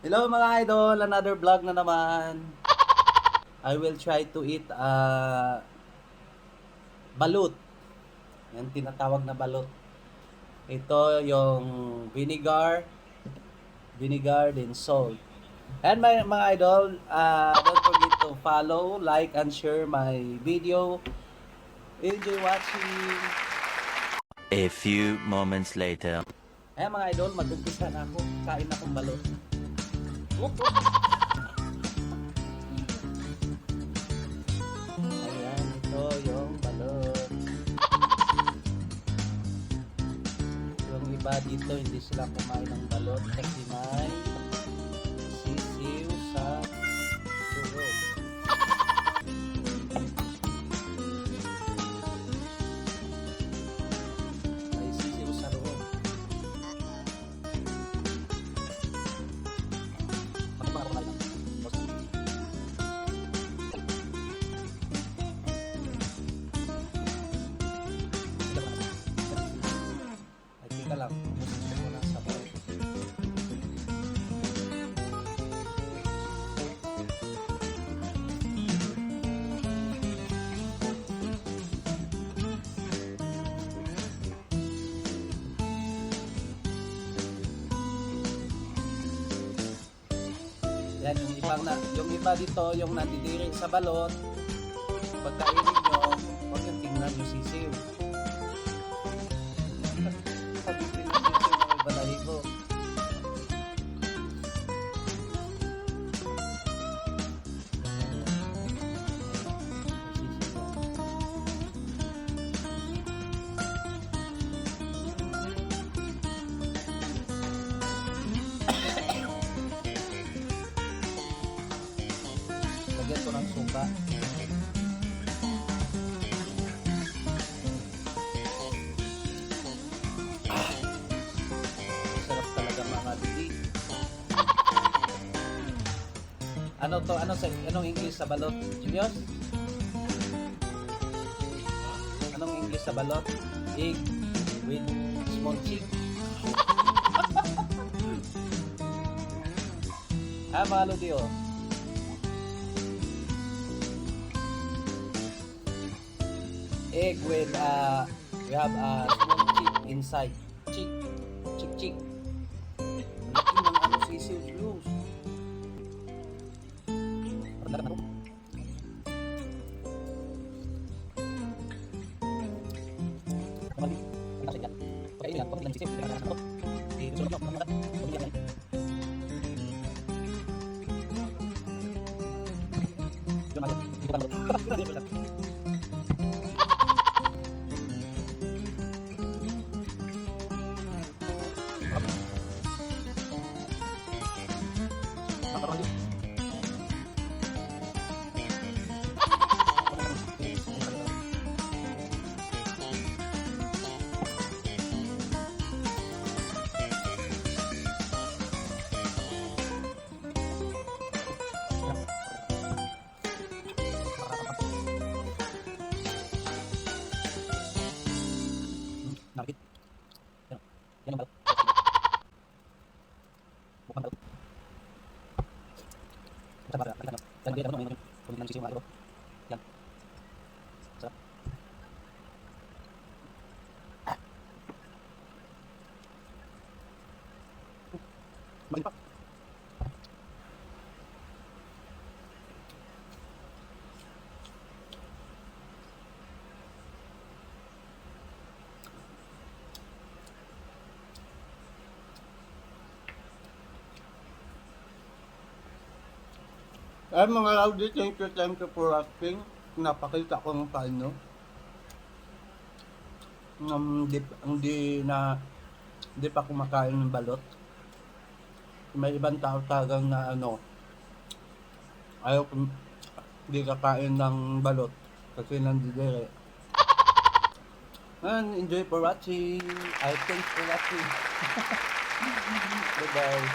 Hello mga idol, another vlog na naman. I will try to eat balut. Yan tinatawag na balut. Ito yung vinegar then salt. And mga idol, don't forget to follow, like, and share my video. Enjoy watching. A few moments later. Ayan mga idol, mag-umpisa na ako. Kain akong balut. Whoop, whoop. Ayan, ito yung balut. Yung iba dito, hindi sila kumain ng balot kasi may sisiw sa loob. May sisiw sa loob. Ay, tika lang. Gusto ko ng sabaw. Yan, yung iba dito, yung natitiri sa balot, pagkainin nyo, huwag yung tingnan yung sisiw. Sabi tingnan yung sisiw na may balahibo. Lagyan ko ng suka. Sarap talaga mga didi. Ano to? Anong English sa balot? Julius? Anong English sa balot? Egg with small chick. Mga lodi oh. Egg with we have a small chick inside. Chick. Laki ng ano sisiw, Julius. Nakit. Yan ang balot. Mukbang balot. Sarap ba? Yan din ano yung ng sisiw mga idol. Yan. Sarap. Maling pa. Ay mga Rowdy, thank you for asking. Napakita ko ng paano. Hindi pa kumakain ng balot. May ibang tao talagang na ayaw hindi kakain ng balot kasi nandidire. And enjoy for watching. I thanks for watching. Bye bye.